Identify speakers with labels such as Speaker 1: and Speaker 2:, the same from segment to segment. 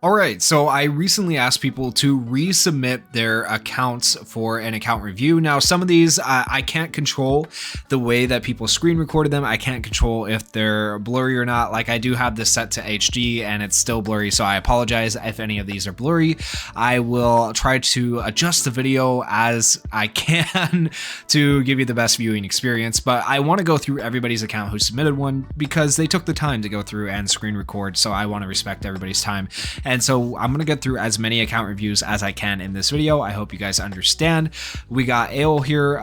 Speaker 1: All right, so I recently asked people to resubmit their accounts for an account review. Now, some of these I can't control the way that people screen recorded them. I can't control if they're blurry or not. Like, I do have this set to HD and it's still blurry, so I apologize if any of these are blurry. I will try to adjust the video as I can to give you the best viewing experience, but I want to go through everybody's account who submitted one because they took the time to go through and screen record, so I want to respect everybody's time. And so I'm going to get through as many account reviews as I can in this video. I hope you guys understand. We got Ale here,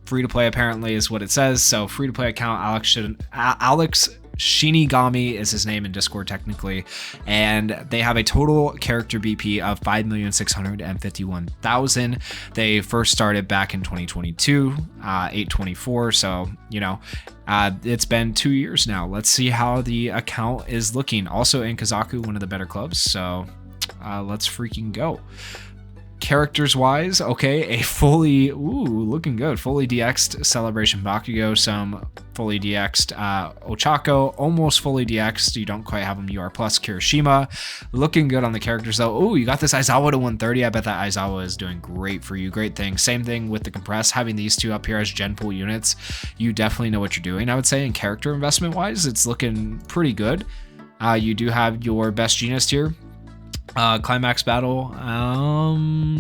Speaker 1: free to play apparently is what it says. So free to play account, Alex Shinigami is his name in Discord technically, and they have a total character BP of 5,651,000. They first started back in 2022, 8/24, so you know, it's been 2 years now. Let's see how the account is looking. Also in Kazaku, one of the better clubs, so let's freaking go. Characters wise, okay, a fully, looking good, fully DX'd Celebration Bakugo, some fully DX'd Ochako, almost fully DX'd, you don't quite have them UR plus Kirishima, looking good on the characters though. Oh, you got this Aizawa to 130, I bet that Aizawa is doing great for you, great thing. Same thing with the compress, having these two up here as gen pool units, you definitely know what you're doing, I would say. In character investment wise, it's looking pretty good. You do have your best Genist here. Climax battle,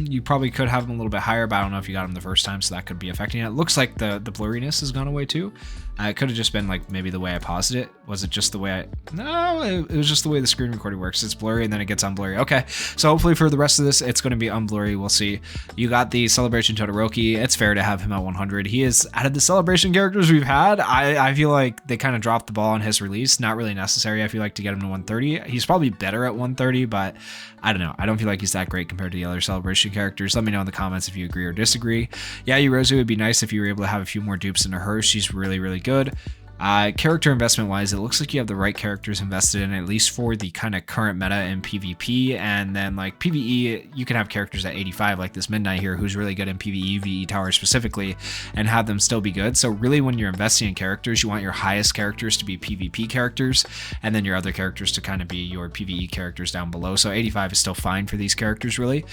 Speaker 1: you probably could have him a little bit higher, but I don't know if you got him the first time, so that could be affecting it. It looks like the blurriness has gone away too. It could have just been like maybe the way I paused it. Was it just the way no, it was just the way the screen recording works. It's blurry and then it gets unblurry. Okay, so hopefully for the rest of this, it's going to be unblurry. We'll see. You got the Celebration Todoroki. It's fair to have him at 100. He is, out of the Celebration characters we've had, I feel like they kind of dropped the ball on his release. Not really necessary, I feel like, to get him to 130. He's probably better at 130, but I don't know. I don't feel like he's that great compared to the other Celebration characters. Let me know in the comments if you agree or disagree. Yeah, Yurozu would be nice if you were able to have a few more dupes into her. She's really, really good. Character investment wise, it looks like you have the right characters invested in, at least for the kind of current meta in PvP. And then like PvE, you can have characters at 85 like this Midnight here, who's really good in PvE, VE Tower specifically, and have them still be good. So really, when you're investing in characters, you want your highest characters to be PvP characters, and then your other characters to kind of be your PvE characters down below. So 85 is still fine for these characters, really.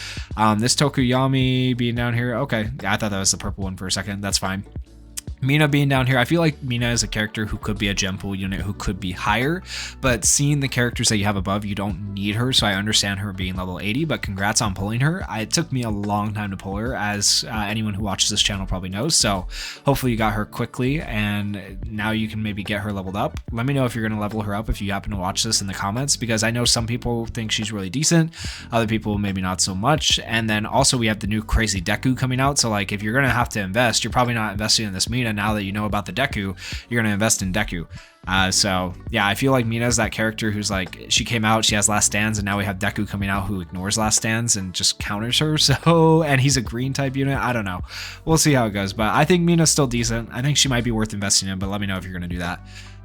Speaker 1: This Tokuyami being down here, okay, I thought that was the purple one for a second. That's fine. Mina being down here, I feel like Mina is a character who could be a gem pool unit, who could be higher, but seeing the characters that you have above, you don't need her, so I understand her being level 80, but congrats on pulling her. It took me a long time to pull her, as anyone who watches this channel probably knows, so hopefully you got her quickly, and now you can maybe get her leveled up. Let me know if you're going to level her up if you happen to watch this in the comments, because I know some people think she's really decent, other people maybe not so much. And then also we have the new crazy Deku coming out, so like if you're going to have to invest, you're probably not investing in this Mina. Now that you know about the Deku, you're going to invest in Deku. So yeah, I feel like Mina's that character who's like, she came out, she has last stands, and now we have Deku coming out who ignores last stands and just counters her. So, and he's a green type unit. I don't know. We'll see how it goes, but I think Mina's still decent. I think she might be worth investing in, but let me know if you're going to do that.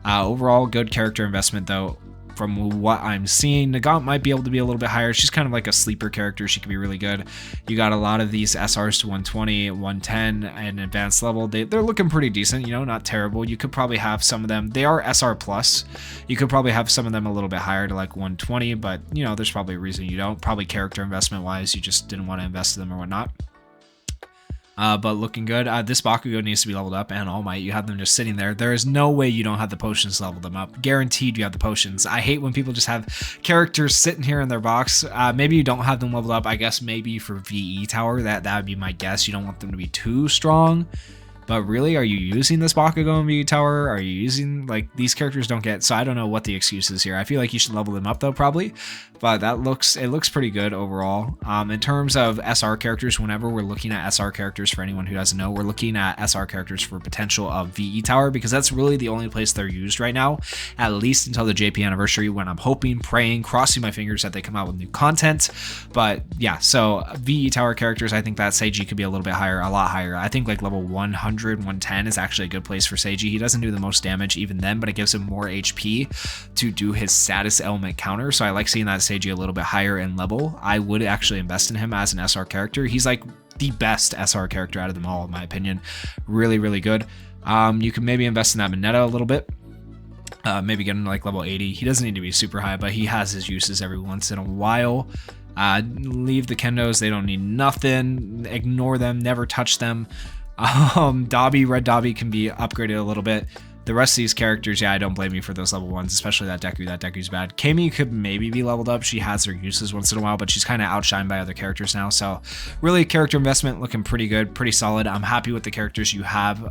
Speaker 1: Overall, good character investment though. From what I'm seeing, Nagant might be able to be a little bit higher. She's kind of like a sleeper character. She could be really good. You got a lot of these SRs to 120, 110, and advanced level. They're looking pretty decent, you know, not terrible. You could probably have some of them. They are SR plus. You could probably have some of them a little bit higher to like 120, but you know, there's probably a reason you don't. Probably character investment wise, you just didn't want to invest in them or whatnot. But looking good. This Bakugo needs to be leveled up, and All Might, you have them just sitting there. There is no way you don't have the potions to level them up. Guaranteed you have the potions. I hate when people just have characters sitting here in their box. Maybe you don't have them leveled up. I guess maybe for VE Tower, that would be my guess. You don't want them to be too strong. But really, are you using this Bakugo in VE Tower? Are you using, like, these characters don't get, so I don't know what the excuse is here. I feel like you should level them up though, probably. But it looks pretty good overall. In terms of SR characters, whenever we're looking at SR characters, for anyone who doesn't know, we're looking at SR characters for potential of VE Tower, because that's really the only place they're used right now, at least until the JP anniversary, when I'm hoping, praying, crossing my fingers that they come out with new content. But yeah, so VE Tower characters, I think that Seiji could be a little bit higher, a lot higher. I think like level 100, 110 is actually a good place for Seiji. He doesn't do the most damage even then, but it gives him more HP to do his status element counter. So I like seeing that Seiji a little bit higher in level. I would actually invest in him as an SR character. He's like the best SR character out of them all, in my opinion. Really, really good. You can maybe invest in that Mineta a little bit. Maybe get him to like level 80. He doesn't need to be super high, but he has his uses every once in a while. Leave the Kendos. They don't need nothing. Ignore them. Never touch them. Dobby, Red Dobby can be upgraded a little bit. The rest of these characters, yeah, I don't blame you for those level ones, especially that Deku. That Deku's bad. Kami could maybe be leveled up. She has her uses once in a while, but she's kind of outshined by other characters now. So really character investment looking pretty good, pretty solid. I'm happy with the characters you have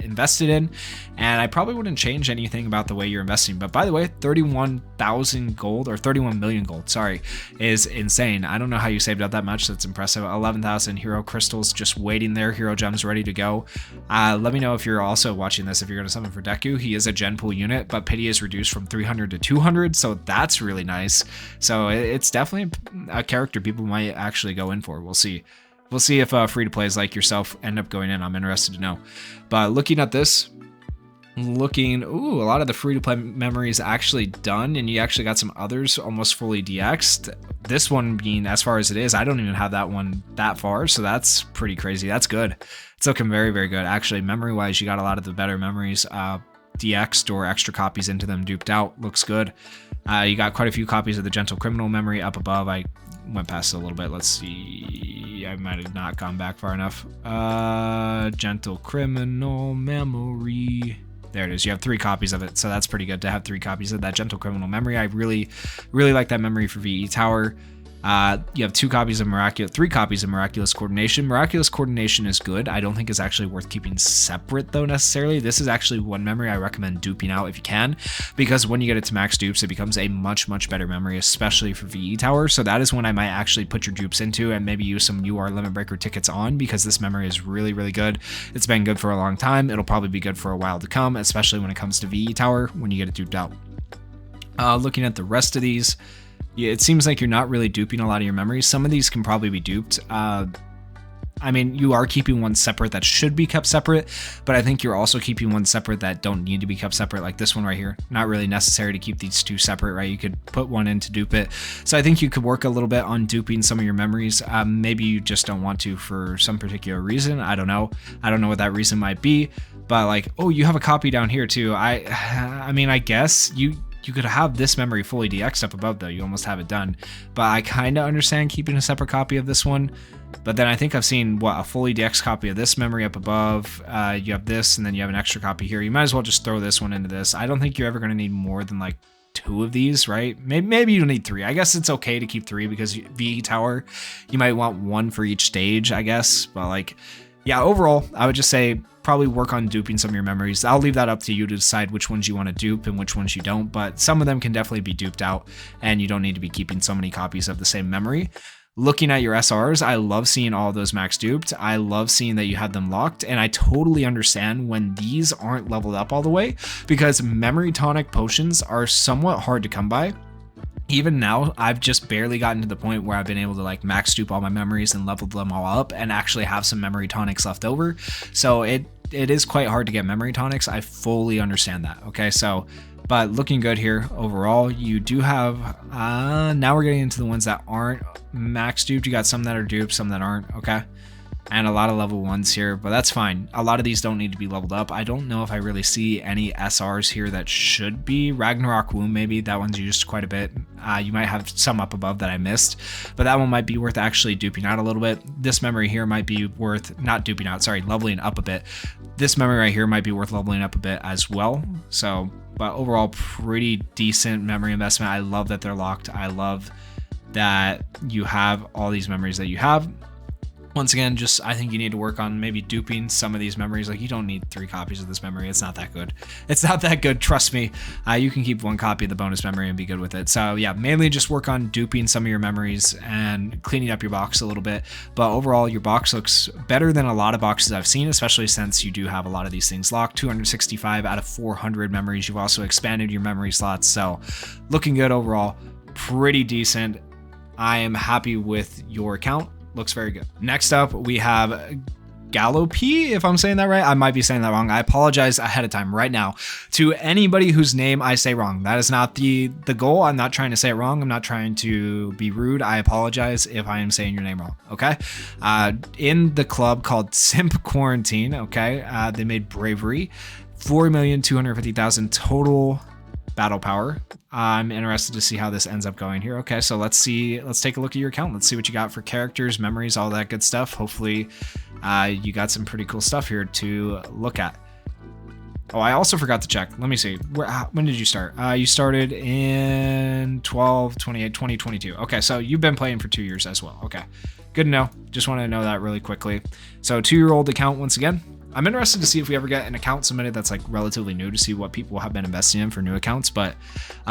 Speaker 1: invested in, and I probably wouldn't change anything about the way you're investing. But by the way, 31,000 gold, or 31 million gold, sorry, is insane. I don't know how you saved up that much. That's impressive. 11,000 hero crystals just waiting there. Hero gems ready to go. Let me know if you're also watching this, if you're going to summon for Deku. He is a gen pool unit, but pity is reduced from 300 to 200, so that's really nice. So it's definitely a character people might actually go in for. We'll see. We'll see if free-to-plays like yourself end up going in. I'm interested to know. But looking at this, a lot of the free-to-play memories actually done, and you actually got some others almost fully DX'd. This one being as far as it is, I don't even have that one that far, so that's pretty crazy. That's good. It's looking very, very good. Actually, memory-wise, you got a lot of the better memories DX'd or extra copies into them duped out. Looks good. You got quite a few copies of the Gentle Criminal memory up above. I went past it a little bit. Let's see. I might have not gone back far enough. Gentle Criminal memory. There it is. You have 3 copies of it, so that's pretty good to have 3 copies of that Gentle Criminal memory. I really, really like that memory for VE Tower. You have 3 copies of Miraculous Coordination. Miraculous Coordination is good. I don't think it's actually worth keeping separate though necessarily. This is actually one memory I recommend duping out if you can, because when you get it to max dupes, it becomes a much, much better memory, especially for VE Tower. So that is one I might actually put your dupes into and maybe use some UR Limit Breaker tickets on, because this memory is really, really good. It's been good for a long time. It'll probably be good for a while to come, especially when it comes to VE Tower when you get it duped out. Looking at the rest of these, yeah, it seems like you're not really duping a lot of your memories. Some of these can probably be duped. I mean, you are keeping one separate that should be kept separate, but I think you're also keeping one separate that don't need to be kept separate, like this one right here. Not really necessary to keep these 2 separate, right? You could put one in to dupe it. So I think you could work a little bit on duping some of your memories. Maybe you just don't want to for some particular reason. I don't know. I don't know what that reason might be, but like, oh, you have a copy down here too. I mean, I guess you could have this memory fully DX'd up above though. You almost have it done, but I kind of understand keeping a separate copy of this one. But then I think I've seen a fully DX copy of this memory up above. You have this, and then you have an extra copy here. You might as well just throw this one into this. I don't think you're ever going to need more than like 2 of these, right? Maybe you don't need 3. I guess it's okay to keep 3 because VE Tower, you might want 1 for each stage, I guess. But like, yeah, overall, I would just say probably work on duping some of your memories. I'll leave that up to you to decide which ones you want to dupe and which ones you don't, but some of them can definitely be duped out, and you don't need to be keeping so many copies of the same memory. Looking at your SRs, I love seeing all of those max duped. I love seeing that you have them locked, and I totally understand when these aren't leveled up all the way, because memory tonic potions are somewhat hard to come by. Even now, I've just barely gotten to the point where I've been able to like max dupe all my memories and level them all up and actually have some memory tonics left over. So it is quite hard to get memory tonics. I fully understand that. Okay, so, but looking good here overall. You do have, now we're getting into the ones that aren't max duped. You got some that are duped, some that aren't, okay? And a lot of level 1s here, but that's fine. A lot of these don't need to be leveled up. I don't know if I really see any SRs here that should be. Ragnarok Womb, maybe. That one's used quite a bit. You might have some up above that I missed, but that one might be worth actually duping out a little bit. This memory here might be worth, not duping out, sorry, leveling up a bit. This memory right here might be worth leveling up a bit as well. So, but overall, pretty decent memory investment. I love that they're locked. I love that you have all these memories that you have. Once again, just I think you need to work on maybe duping some of these memories. Like, you don't need 3 copies of this memory. It's not that good. It's not that good. Trust me. You can keep 1 copy of the bonus memory and be good with it. So yeah, mainly just work on duping some of your memories and cleaning up your box a little bit. But overall, your box looks better than a lot of boxes I've seen, especially since you do have a lot of these things locked. 265 out of 400 memories. You've also expanded your memory slots. So looking good overall. Pretty decent. I am happy with your account. Looks very good. Next up, we have Gallop, if I'm saying that right. I might be saying that wrong. I apologize ahead of time right now to anybody whose name I say wrong. That is not the goal. I'm not trying to say it wrong. I'm not trying to be rude. I apologize if I am saying your name wrong, okay? In the club called Simp Quarantine, okay? They made Bravery. 4,250,000 total battle power. I'm interested to see how this ends up going here. Okay, so let's take a look at your account. Let's see what you got for characters, memories, all that good stuff. Hopefully you got some pretty cool stuff here to look at. Oh, I also forgot to check. Let me see. When did you start? You started in 2022. Okay, so you've been playing for 2 years as well. Okay, good to know. Just wanted to know that really quickly. So 2-year-old account once again. I'm interested to see if we ever get an account submitted that's like relatively new to see what people have been investing in for new accounts. But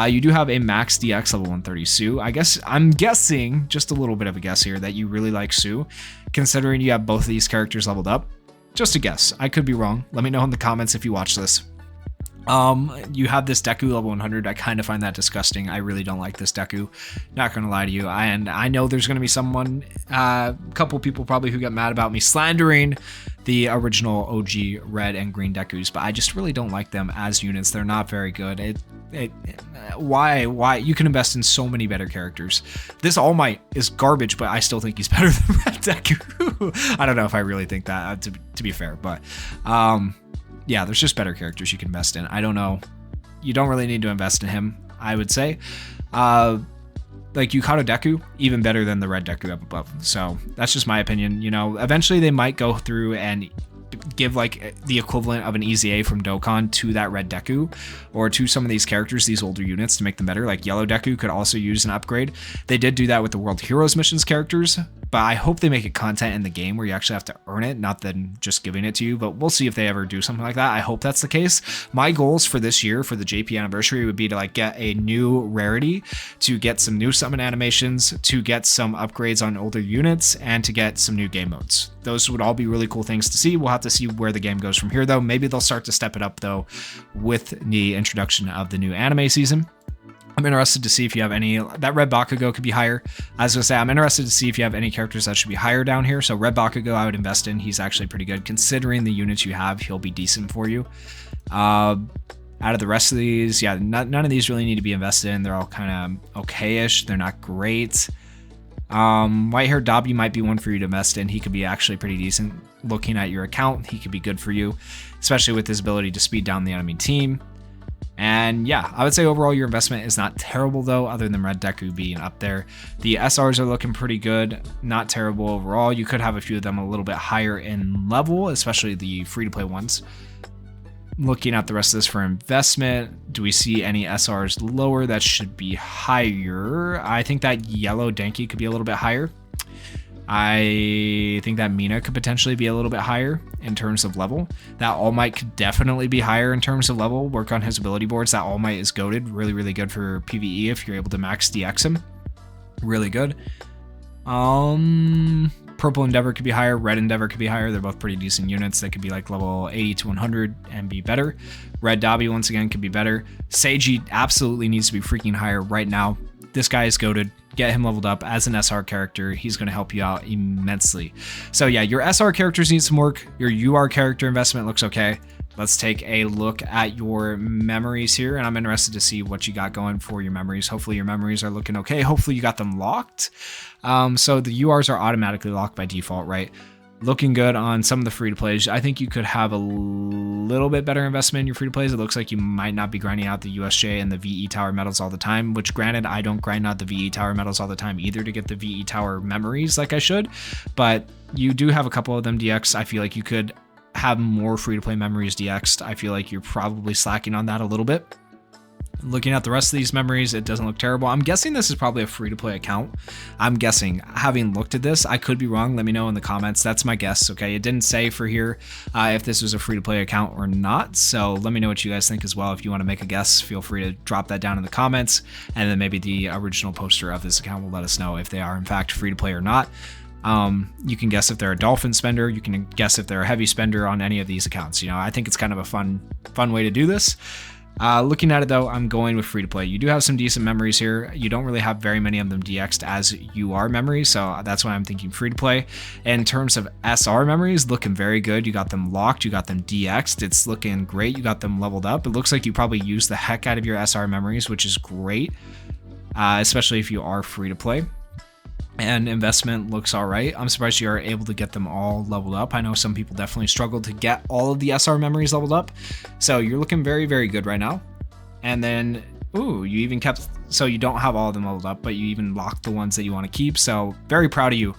Speaker 1: you do have a max DX level 130 Sue. I'm guessing, just a little bit of a guess here, that you really like Sue, considering you have both of these characters leveled up. Just a guess. I could be wrong. Let me know in the comments if you watch this. You have this Deku level 100. I kind of find that disgusting. I really don't like this Deku. Not gonna lie to you. And I know there's gonna be someone, a couple people probably who get mad about me slandering the original OG red and green Dekus, but I just really don't like them as units. They're not very good. Why? You can invest in so many better characters. This All Might is garbage, but I still think he's better than red Deku. I don't know if I really think that, to be fair, but yeah, there's just better characters you can invest in. I don't know. You don't really need to invest in him, I would say. Like Yukata Deku, even better than the red Deku up above. So that's just my opinion. You know, eventually they might go through and give like the equivalent of an EZA from Dokkan to that red Deku, or to some of these characters, these older units, to make them better. Like Yellow Deku could also use an upgrade. They did do that with the World Heroes missions characters, but I hope they make it content in the game where you actually have to earn it, not then just giving it to you. But we'll see if they ever do something like that. I hope that's the case. My goals for this year, for the JP anniversary, would be to like get a new rarity, to get some new summon animations, to get some upgrades on older units, and to get some new game modes. Those would all be really cool things to see. We'll have to see where the game goes from here, though. Maybe they'll start to step it up, though, with the introduction of the new anime season. I'm interested to see if you have any. That red Bakugo could be higher. I was gonna say, I'm interested to see if you have any characters that should be higher down here. So red Bakugo, I would invest in. He's actually pretty good. Considering the units you have, he'll be decent for you. Out of the rest of these, yeah, none of these really need to be invested in. They're all kind of okay-ish. They're not great. White-haired Dabi might be one for you to invest in. He could be actually pretty decent. Looking at your account, he could be good for you, especially with his ability to speed down the enemy team. And yeah, I would say overall your investment is not terrible though, other than red Deku being up there. The SRs are looking pretty good, not terrible overall. You could have a few of them a little bit higher in level, especially the free-to-play ones. Looking at the rest of this for investment, do we see any SRs lower that should be higher? I think that yellow Denki could be a little bit higher. I think that Mina could potentially be a little bit higher in terms of level. That All Might could definitely be higher in terms of level. Work on his ability boards. That All Might is goated. Really, really good for PvE if you're able to max DX him. Really good. Purple Endeavor could be higher. Red Endeavor could be higher. They're both pretty decent units. They could be like level 80 to 100 and be better. Red Dabi, once again, could be better. Seiji absolutely needs to be freaking higher right now. This guy is goated. Get him leveled up as an SR character. He's going to help you out immensely. So yeah, your SR characters need some work. Your UR character investment looks okay. Let's take a look at your memories here, and I'm interested to see what you got going for your memories. Hopefully your memories are looking okay. Hopefully you got them locked. So the URs are automatically locked by default, right? Looking good on some of the free-to-plays. I think you could have a little bit better investment in your free-to-plays. It looks like you might not be grinding out the USJ and the VE Tower medals all the time, which granted, I don't grind out the VE Tower medals all the time either to get the VE Tower memories like I should, but you do have a couple of them DX. I feel like you could have more free-to-play memories DX'd. I feel like you're probably slacking on that a little bit. Looking at the rest of these memories, it doesn't look terrible. I'm guessing this is probably a free-to-play account. I'm guessing, having looked at this, I could be wrong. Let me know in the comments. That's my guess, okay? It didn't say for here if this was a free-to-play account or not, so let me know what you guys think as well. If you want to make a guess, feel free to drop that down in the comments, and then maybe the original poster of this account will let us know if they are in fact free-to-play or not. You can guess if they're a dolphin spender. You can guess if they're a heavy spender on any of these accounts. You know, I think it's kind of a fun way to do this. Looking at it though, I'm going with free to play. You do have some decent memories here. You don't really have very many of them DX'd as UR memories, so that's why I'm thinking free to play. In terms of SR memories, looking very good. You got them locked, you got them DX'd. It's looking great. You got them leveled up. It looks like you probably use the heck out of your SR memories, which is great, especially if you are free to play. And investment looks all right. I'm surprised you are able to get them all leveled up. I know some people definitely struggled to get all of the SR memories leveled up. So you're looking very, very good right now. And then Ooh, you even kept, so you don't have all of them leveled up, but you even locked the ones that you want to keep. So very proud of you.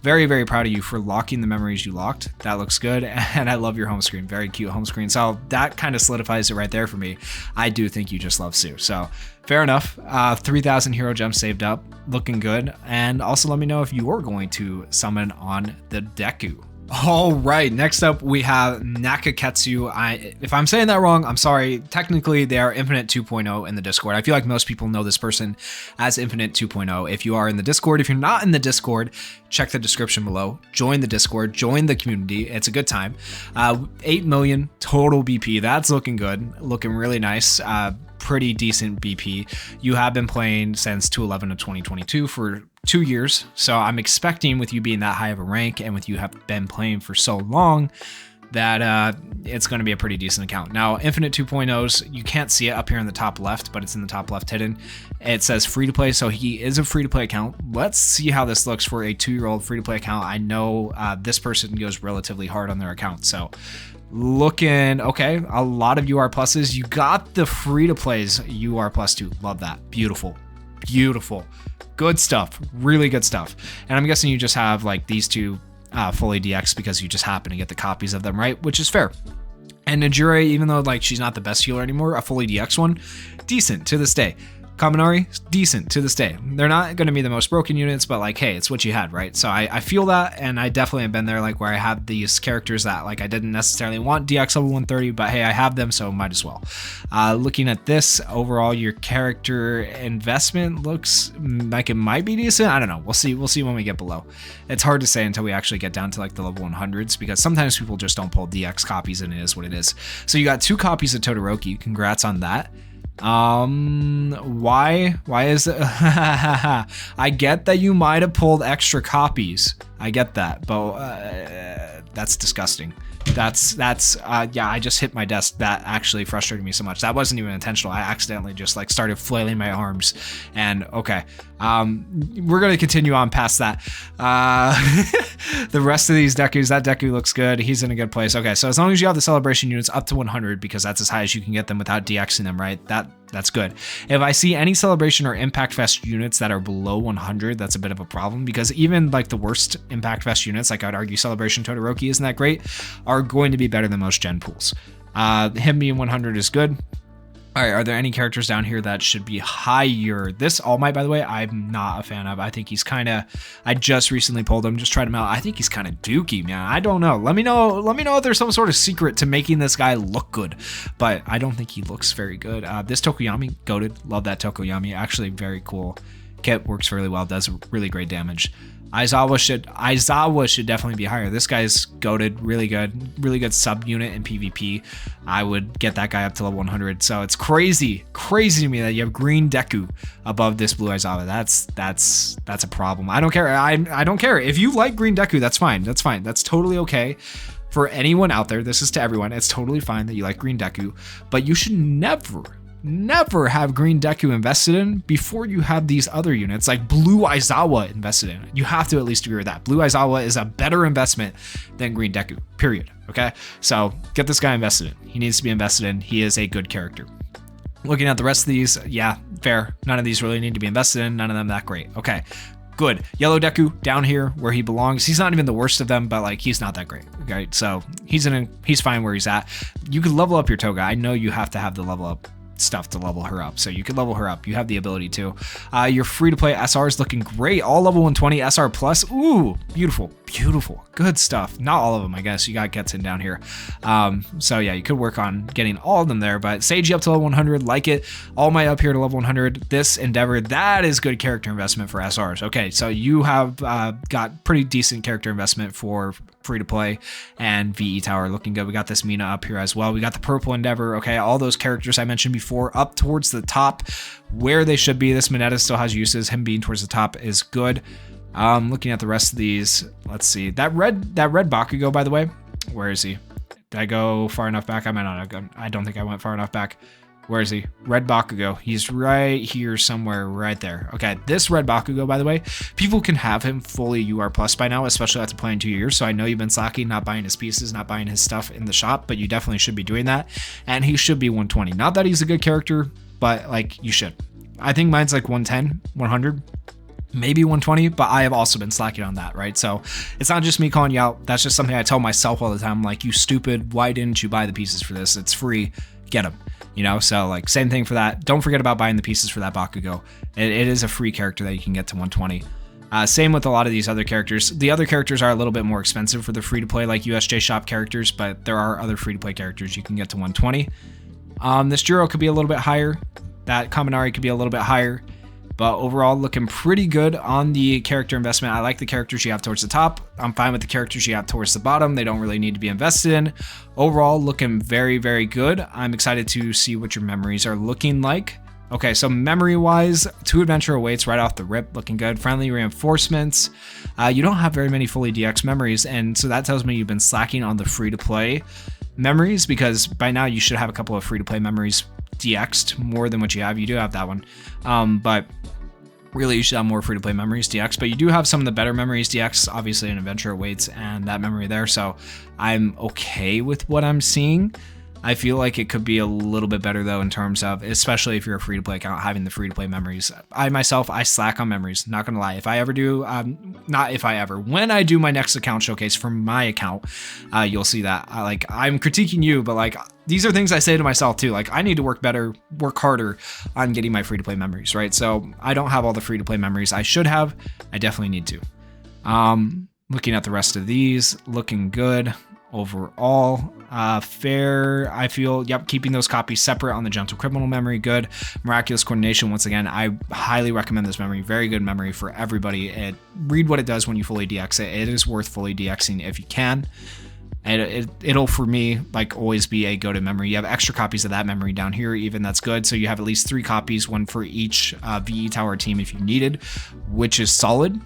Speaker 1: Very, very proud of you for locking the memories you locked. That looks good. And I love your home screen. Very cute home screen. So that kind of solidifies it right there for me. I do think you just love Sue. So fair enough. 3,000 hero gems saved up. Looking good. And also let me know if you're going to summon on the Deku. All right, next up we have Nakaketu. If I'm saying that wrong, I'm sorry. Technically, they are Infinite 2.0 in the Discord. I feel like most people know this person as Infinite 2.0. If you are in the Discord, if you're not in the Discord, check the description below. Join the Discord, join the community. It's a good time. 8 million total BP. That's looking good, looking really nice. Pretty decent BP. You have been playing since 2/11 of 2022 for 2 years, so I'm expecting with you being that high of a rank and with you have been playing for so long that it's going to be a pretty decent account. Now, Infinite 2.0s, you can't see it up here in the top left, but it's in the top left hidden. It says free to play, so he is a free to play account. Let's see how this looks for a 2-year-old free to play account. I know this person goes relatively hard on their account, so looking okay. A lot of UR pluses. You got the free to plays UR plus 2. Love that. Beautiful, beautiful, good stuff. Really good stuff. And I'm guessing you just have like these two fully DX because you just happen to get the copies of them, right? Which is fair. And Najure, even though like she's not the best healer anymore, a fully DX one, decent to this day. Kaminari, decent to this day. They're not going to be the most broken units, but like, hey, it's what you had, right? So I feel that, and I definitely have been there, like where I have these characters that like I didn't necessarily want DX level 130, but hey, I have them, so might as well. Looking at this, overall, your character investment looks like it might be decent. I don't know. We'll see. We'll see when we get below. It's hard to say until we actually get down to like the level 100s, because sometimes people just don't pull DX copies, and it is what it is. So you got 2 copies of Todoroki. Congrats on that. Why is it? I get that you might have pulled extra copies. I get that, but that's disgusting. That's yeah, I just hit my desk. That actually frustrated me so much. That wasn't even intentional. I accidentally just like started flailing my arms, and okay. We're gonna continue on past that. The rest of these Dekus, that Deku looks good. He's in a good place. Okay, so as long as you have the celebration units up to 100, because that's as high as you can get them without DXing them, right? That's good. If I see any celebration or Impact Fest units that are below 100, that's a bit of a problem, because even like the worst Impact Fest units, like I'd argue Celebration Todoroki isn't that great, are going to be better than most gen pools. Him being 100 is good. All right, are there any characters down here that should be higher? This All Might, by the way, I'm not a fan of. I think he's kind of, I just recently pulled him, just tried him out. I think he's kind of dookie, man. I don't know. Let me know if there's some sort of secret to making this guy look good, but I don't think he looks very good. This Tokoyami, goated. Love that Tokoyami. Actually, very cool. Kit works really well, does really great damage. Aizawa should definitely be higher. This guy's goated, really good sub unit in PvP. I would get that guy up to level 100. So it's crazy to me that you have green Deku above this blue Aizawa. That's a problem. I don't care. I don't care. If you like green Deku, that's fine. That's totally okay. For anyone out there, this is to everyone. It's totally fine that you like green Deku, but you should never have green Deku invested in before you have these other units like blue Aizawa invested in. You have to at least agree with that. Blue Aizawa is a better investment than green Deku, period. Okay, so get this guy invested in. He needs to be invested in. He is a good character. Looking at the rest of these, yeah, fair. None of these really need to be invested in. None of them that great. Okay, good. Yellow Deku down here where he belongs. He's not even the worst of them, but like he's not that great. Okay, so he's fine where he's at. You could level up your Toga. I know you have to have the level up stuff to level her up, so you can level her up. You have the ability to. Your free to play SR is looking great. All level 120 SR plus. Ooh, beautiful, good stuff. Not all of them, I guess. You got Getsin down here. So yeah, you could work on getting all of them there, but Seiji up to level 100, like it. All Might up here to level 100. This Endeavor, that is good character investment for SRs. Okay, so you have got pretty decent character investment for free to play, and VE Tower looking good. We got this Mina up here as well. We got the purple Endeavor. Okay, all those characters I mentioned before up towards the top where they should be. This Mineta still has uses. Him being towards the top is good. Looking at the rest of these, let's see. That red Bakugo, by the way, where is he? Did I go far enough back? I might not have gone. I don't think I went far enough back. Where is he? Red Bakugo. He's right here somewhere, right there. Okay, this Red Bakugo, by the way, people can have him fully UR plus by now, especially after playing 2 years. So I know you've been slacking, not buying his pieces, not buying his stuff in the shop, but you definitely should be doing that. And he should be 120. Not that he's a good character, but like you should. I think mine's like 110, 100, maybe 120, but I have also been slacking on that, right? So it's not just me calling you out. That's just something I tell myself all the time. I'm like, you stupid, why didn't you buy the pieces for this? It's free, get them, you know? So like same thing for that. Don't forget about buying the pieces for that Bakugo. It is a free character that you can get to 120. Same with a lot of these other characters. The other characters are a little bit more expensive for the free-to-play, like USJ Shop characters, but there are other free-to-play characters you can get to 120. This Jiro could be a little bit higher. That Kaminari could be a little bit higher. But overall, looking pretty good on the character investment. I like the characters you have towards the top. I'm fine with the characters you have towards the bottom. They don't really need to be invested in. Overall, looking very, very good. I'm excited to see what your memories are looking like. Okay, so memory-wise, 2 adventure awaits right off the rip, looking good. Friendly reinforcements. You don't have very many fully DX memories, and so that tells me you've been slacking on the free-to-play memories, because by now you should have a couple of free-to-play memories DX'd more than what you have. You do have that one, but really you should have more free-to-play memories DX, but you do have some of the better memories DX, obviously in adventure awaits and that memory there, so I'm okay with what I'm seeing. I feel like it could be a little bit better though, in terms of, especially if you're a free-to-play account, having the free-to-play memories. I slack on memories, not gonna lie. If I ever do, when I do my next account showcase for my account, you'll see that. I'm critiquing you, but like, these are things I say to myself too. Like, I need to work better, work harder on getting my free-to-play memories, right? So I don't have all the free-to-play memories I should have. I definitely need to. Looking at the rest of these, looking good. Overall, fair, I feel. Yep, keeping those copies separate on the Gentle Criminal memory, good. Miraculous Coordination, once again, I highly recommend this memory. Very good memory for everybody. Read what it does when you fully DX it. It is worth fully DXing if you can. And it'll, for me, like always be a go-to memory. You have extra copies of that memory down here, even. That's good. So you have at least 3 copies, 1 for each VE tower team if you needed, which is solid.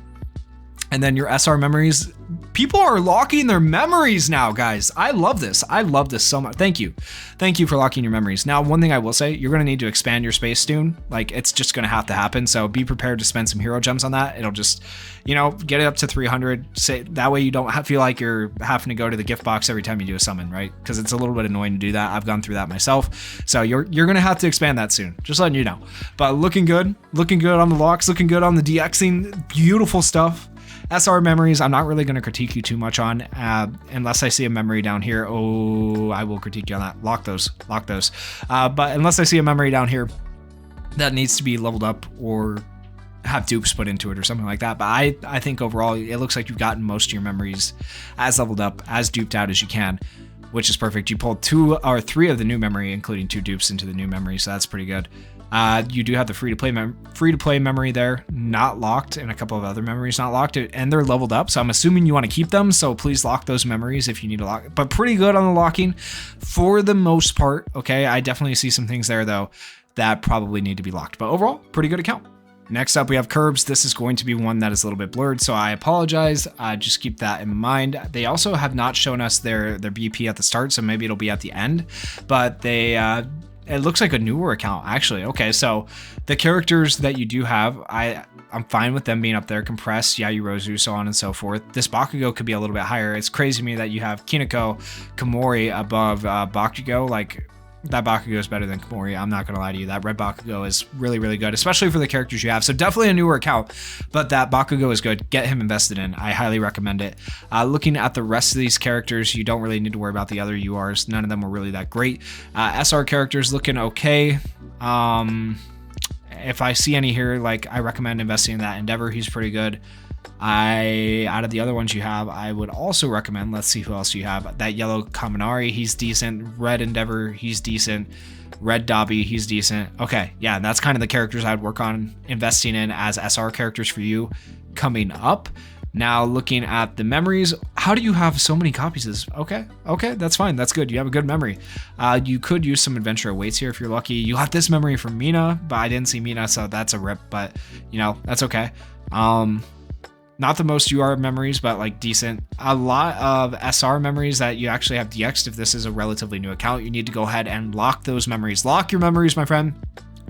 Speaker 1: And then your SR memories, people are locking their memories now, guys. I love this. I love this so much. Thank you. Thank you for locking your memories. Now, one thing I will say, you're going to need to expand your space soon. Like, it's just going to have to happen. So be prepared to spend some hero gems on that. It'll just, get it up to 300. That way you don't feel like you're having to go to the gift box every time you do a summon, right? Because it's a little bit annoying to do that. I've gone through that myself. So you're going to have to expand that soon. Just letting you know. But looking good. Looking good on the locks. Looking good on the DXing. Beautiful stuff. SR memories, I'm not really going to critique you too much on, unless I see a memory down here. Oh, I will critique you on that. Lock those. But unless I see a memory down here that needs to be leveled up or have dupes put into it or something like that. But I think overall, it looks like you've gotten most of your memories as leveled up, as duped out as you can, which is perfect. You pulled 2 or 3 of the new memory, including 2 dupes into the new memory, so that's pretty good. You do have the free-to-play memory there, not locked, and a couple of other memories not locked, and they're leveled up, so I'm assuming you want to keep them, so please lock those memories if you need to lock. But pretty good on the locking for the most part, okay? I definitely see some things there, though, that probably need to be locked. But overall, pretty good account. Next up, we have Curbs. This is going to be one that is a little bit blurred, so I apologize. Just keep that in mind. They also have not shown us their BP at the start, so maybe it'll be at the end, but it looks like a newer account, actually. Okay, so the characters that you do have, I'm fine with them being up there. Compressed, Yayurozu, so on and so forth. This Bakugo could be a little bit higher. It's crazy to me that you have Kineko Komori above Bakugo. Like, that Bakugo is better than Komori. I'm not going to lie to you. That red Bakugo is really, really good, especially for the characters you have. So definitely a newer account, but that Bakugo is good. Get him invested in. I highly recommend it. Looking at the rest of these characters, you don't really need to worry about the other URs. None of them were really that great. SR characters looking okay. If I see any here, like, I recommend investing in that Endeavor. He's pretty good. Out of the other ones you have, I would also recommend, let's see who else you have. That yellow Kaminari, he's decent. Red Endeavor, he's decent. Red Dobby, he's decent. Okay, yeah, that's kind of the characters I'd work on investing in as SR characters for you coming up. Now, looking at the memories, how do you have so many copies of this? Okay, that's fine. That's good. You have a good memory. You could use some adventure awaits here if you're lucky. You got this memory from Mina, but I didn't see Mina, so that's a rip, but, that's okay. Not the most UR memories, but like decent. A lot of SR memories that you actually have DX'd if this is a relatively new account. You need to go ahead and lock those memories. Lock your memories, my friend.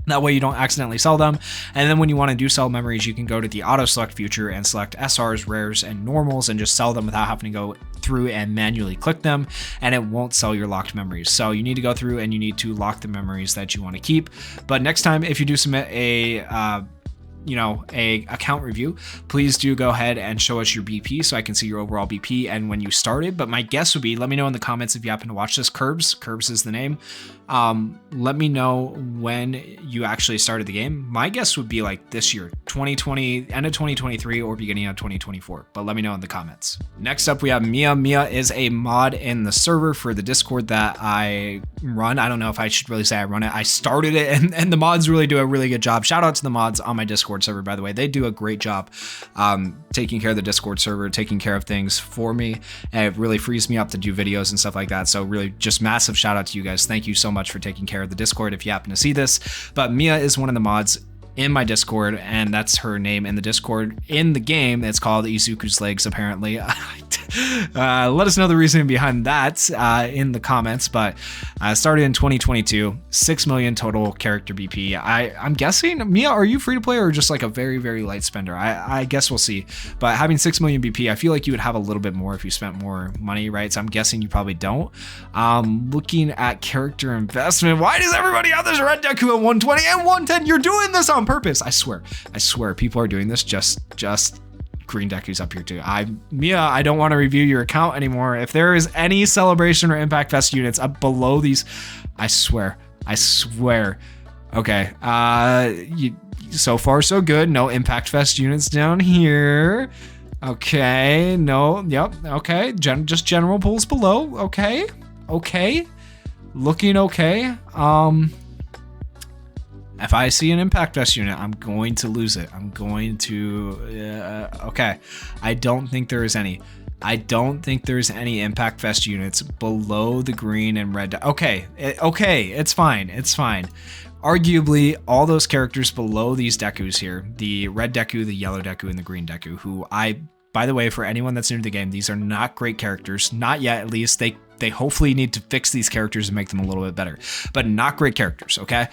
Speaker 1: That way you don't accidentally sell them. And then when you want to do sell memories, you can go to the auto select feature and select SRs, rares, and normals and just sell them without having to go through and manually click them, and it won't sell your locked memories. So you need to go through and you need to lock the memories that you want to keep. But next time, if you do submit a account review, please do go ahead and show us your BP so I can see your overall BP and when you started. But my guess would be, let me know in the comments if you happen to watch this. Curbs is the name. Let me know when you actually started the game. My guess would be like this year, 2020, end of 2023 or beginning of 2024, but let me know in the comments. Next up, we have Mia. Mia is a mod in the server for the Discord that I run. I don't know if I should really say I run it. I started it, and the mods really do a really good job. Shout out to the mods on my Discord server, by the way. They do a great job taking care of the Discord server, taking care of things for me, and it really frees me up to do videos and stuff like that. So really just massive shout out to you guys. Thank you so much for taking care of the Discord if you happen to see this. But Mia is one of the mods in my Discord, and that's her name in the Discord. In the game, it's called Izuku's Legs, apparently. Let us know the reasoning behind that in the comments. But started in 2022, 6 million total character BP. I'm guessing, Mia, are you free to play or just like a very, very light spender? I guess we'll see. But having 6 million BP, I feel like you would have a little bit more if you spent more money, right? So I'm guessing you probably don't. Looking at character investment, why does everybody have this red Deku at 120 and 110? You're doing this on purpose. I swear people are doing this just green Deku's up here too. Mia, I don't want to review your account anymore. If there is any Celebration or Impact Fest units up below these, I swear. Okay, so far so good. No Impact Fest units down here. Okay, no, yep, okay. Just general pulls below. Okay, looking okay. If I see an Impact Fest unit, I'm going to lose it. I'm going to, okay. I don't think there is any. I don't think there's any Impact Fest units below the green and red. Okay, it's fine. Arguably, all those characters below these Dekus here, the red Deku, the yellow Deku, and the green Deku, who by the way, for anyone that's new to the game, these are not great characters. Not yet, at least. They hopefully need to fix these characters and make them a little bit better, but not great characters, okay?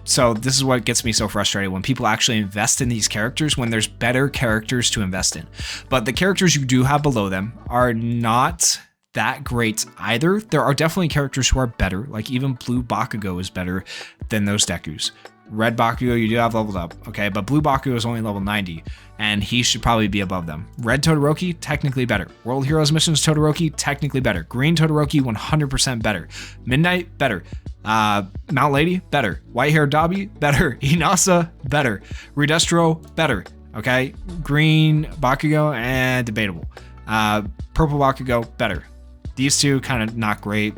Speaker 1: So this is what gets me so frustrated when people actually invest in these characters when there's better characters to invest in. But the characters you do have below them are not that great either. There are definitely characters who are better, like even blue Bakugo is better than those Dekus. Red Bakugo, you do have leveled up, okay? But blue Bakugo is only level 90, and he should probably be above them. Red Todoroki, technically better. World Heroes Missions Todoroki, technically better. Green Todoroki, 100% better. Midnight, better. Mount Lady, better. White Hair Dabi, better. Inasa, better. Redestro, better. Okay? Green Bakugo, and debatable. Purple Bakugo, better. These two, kind of not great.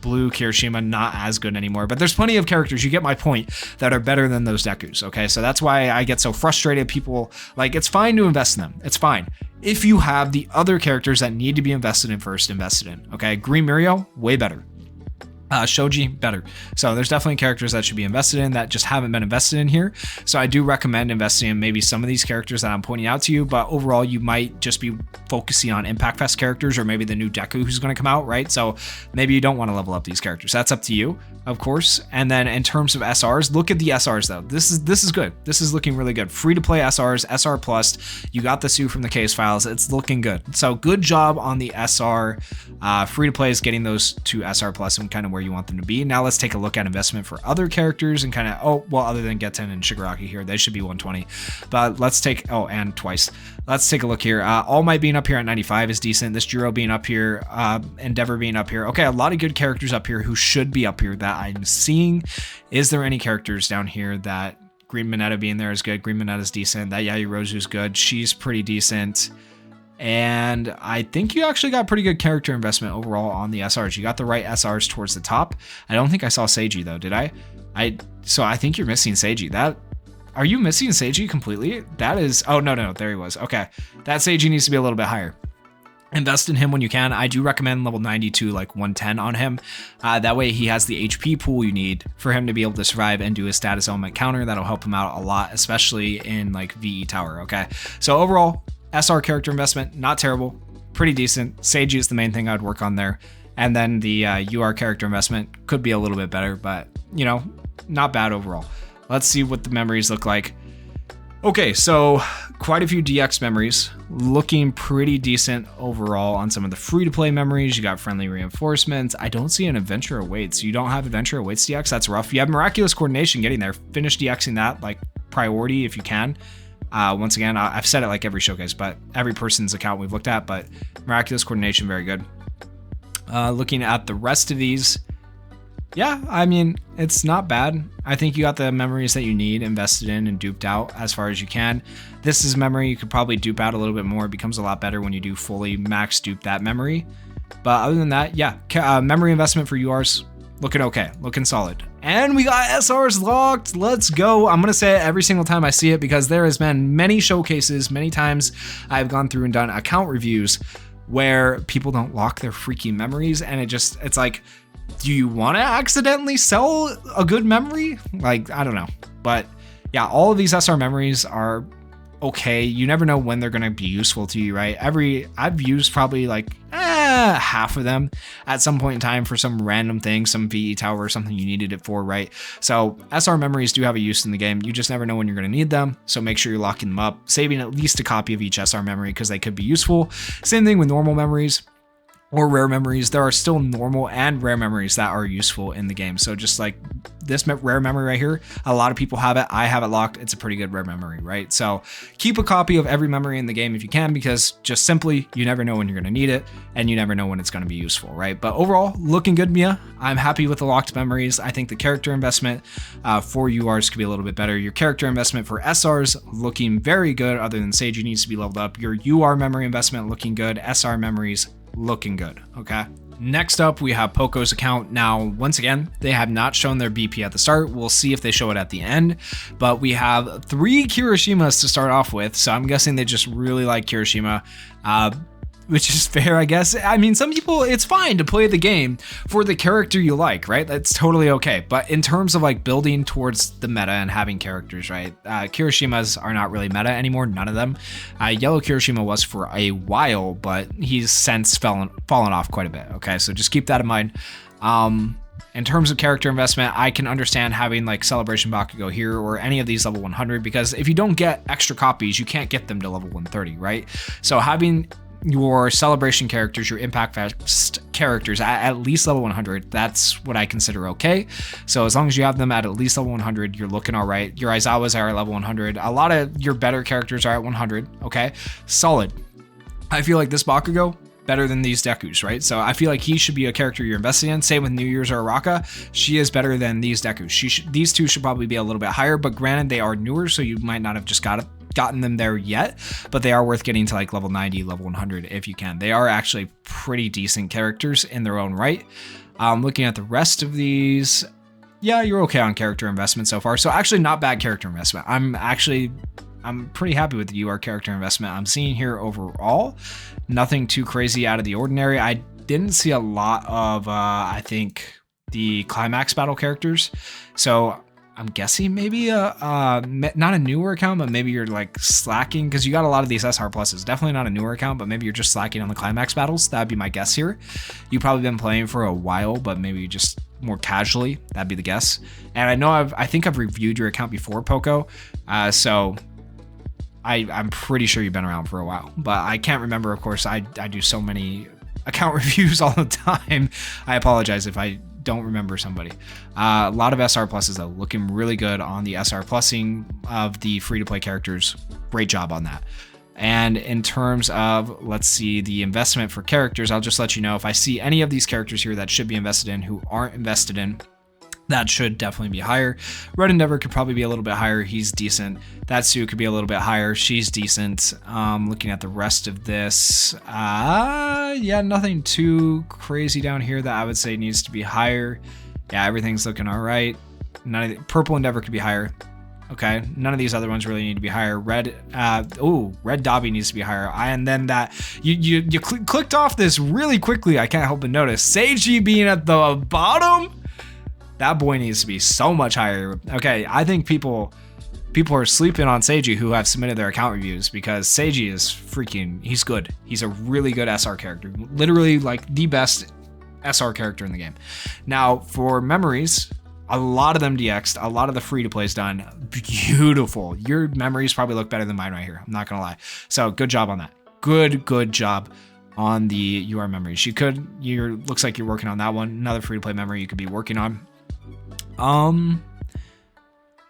Speaker 1: Blue Kirishima, not as good anymore, but there's plenty of characters, you get my point, that are better than those Dekus, okay? So that's why I get so frustrated. People, like, it's fine to invest in them. It's fine. If you have the other characters that need to be invested in first, invested in, okay? Green Mirio, way better. Shoji, better. So there's definitely characters that should be invested in that just haven't been invested in here. So I do recommend investing in maybe some of these characters that I'm pointing out to you, but overall you might just be focusing on Impact Fest characters or maybe the new Deku who's going to come out, right? So maybe you don't want to level up these characters. That's up to you, of course. And then in terms of SRs, look at the SRs though. This is good. This is looking really good. Free to play SRs, SR plus. You got the Sue from the case files. It's looking good. So good job on the SR. Free to play is getting those to SR plus and kind of where you want them to be. Now let's take a look at investment for other characters and kind of, other than Geten and Shigaraki here, they should be 120. But let's take, and twice. Let's take a look here. All Might being up here at 95 is decent. This Jiro being up here, Endeavor being up here. Okay, a lot of good characters up here who should be up here that I'm seeing. Is there any characters down here that Green Mineta being there is good? Green Mineta's decent. That Yaoyorozu's good. She's pretty decent. And I think you actually got pretty good character investment overall on the SRs. You got the right SRs towards the top. I don't think I saw Seiji though, did I? So I think you're missing Seiji. Are you missing Seiji completely? That is, oh no, there he was. Okay, that Seiji needs to be a little bit higher. Invest in him when you can. I do recommend level 92, like 110 on him. That way he has the HP pool you need for him to be able to survive and do his status element counter. That'll help him out a lot, especially in like VE Tower, okay? So overall, SR character investment, not terrible, pretty decent. Seiji is the main thing I'd work on there. And then the UR character investment could be a little bit better, but, you know, not bad overall. Let's see what the memories look like. Okay, so quite a few DX memories, looking pretty decent overall on some of the free-to-play memories. You got friendly reinforcements. I don't see an Adventure Awaits. You don't have Adventure Awaits DX. That's rough. You have Miraculous Coordination getting there. Finish DXing that, like, priority if you can. Once again, I've said it like every showcase, but every person's account we've looked at, but Miraculous Coordination, very good. Looking at the rest of these, yeah, I mean, it's not bad. I think you got the memories that you need invested in and duped out as far as you can. This is memory you could probably dupe out a little bit more. It becomes a lot better when you do fully max dupe that memory. But other than that, yeah, memory investment for URs, looking okay, looking solid. And we got SRs locked. Let's go. I'm going to say it every single time I see it because there has been many showcases, many times I've gone through and done account reviews where people don't lock their freaking memories. And it's like, do you want to accidentally sell a good memory? Like, I don't know. But yeah, all of these SR memories are okay. You never know when they're going to be useful to you, right? I've used probably like half of them at some point in time for some random thing, some VE tower or something you needed it for, right? So SR memories do have a use in the game. You just never know when you're going to need them. So make sure you're locking them up, saving at least a copy of each SR memory because they could be useful. Same thing with normal memories. Or rare memories. There are still normal and rare memories that are useful in the game. So just like this rare memory right here, a lot of people have it. I have it locked. It's a pretty good rare memory, right? So keep a copy of every memory in the game if you can, because just simply, you never know when you're going to need it and you never know when it's going to be useful, right? But overall, looking good, Mia. I'm happy with the locked memories. I think the character investment for URs could be a little bit better. Your character investment for SRs looking very good, other than Seiji needs to be leveled up. Your UR memory investment looking good. SR memories looking good. Okay. Next up, we have Poco's account. Now, once again, they have not shown their BP at the start. We'll see if they show it at the end, but we have 3 Kirishimas to start off with. So I'm guessing they just really like Kirishima, which is fair, I guess. I mean, some people, it's fine to play the game for the character you like, right? That's totally okay. But in terms of like building towards the meta and having characters, right? Kirishimas are not really meta anymore, none of them. Yellow Kirishima was for a while, but he's since fallen off quite a bit, okay? So just keep that in mind. In terms of character investment, I can understand having like Celebration Bakugo here or any of these level 100, because if you don't get extra copies, you can't get them to level 130, right? So having your celebration characters, your impact fest characters at least level 100, that's what I consider okay. So as long as you have them at least level 100, you're looking all right. Your Aizawas are at level 100. A lot of your better characters are at 100, okay? Solid. I feel like this Bakugo, better than these Dekus, right? So I feel like he should be a character you're investing in. Same with New Year's or Araka. She is better than these Dekus. These two should probably be a little bit higher, but granted, they are newer, so you might not have just gotten them there yet, but they are worth getting to like level 90, level 100 if you can. They are actually pretty decent characters in their own right. Looking at the rest of these, yeah, you're okay on character investment so far. So actually not bad character investment. I'm pretty happy with the UR character investment I'm seeing here overall. Nothing too crazy out of the ordinary. I didn't see a lot of, I think, the climax battle characters. So I'm guessing maybe not a newer account, but maybe you're like slacking because you got a lot of these SR pluses. Definitely not a newer account, but maybe you're just slacking on the climax battles. That'd be my guess here. You've probably been playing for a while, but maybe just more casually. That'd be the guess. And I know I think I've reviewed your account before, Poco. So I'm pretty sure you've been around for a while, but I can't remember. Of course, I do so many account reviews all the time. I apologize if I don't remember somebody. A lot of SR pluses though, looking really good on the SR plussing of the free-to-play characters. Great job on that. And in terms of, let's see, the investment for characters, I'll just let you know if I see any of these characters here that should be invested in who aren't invested in, that should definitely be higher. Red Endeavor could probably be a little bit higher. He's decent. That Sue could be a little bit higher. She's decent. Looking at the rest of this, yeah, nothing too crazy down here that I would say needs to be higher. Yeah, everything's looking all right. Purple Endeavor could be higher. Okay, none of these other ones really need to be higher. Red Dobby needs to be higher. And then that you clicked off this really quickly. I can't help but notice Seiji being at the bottom. That boy needs to be so much higher. Okay, I think people are sleeping on Seiji who have submitted their account reviews, because Seiji is he's good. He's a really good SR character. Literally like the best SR character in the game. Now for memories, A lot of them DX'd. A lot of the free-to-play is done. Beautiful. Your memories probably look better than mine right here. I'm not going to lie. So good job on that. Good job on the UR memories. Looks like you're working on that one. Another free-to-play memory you could be working on.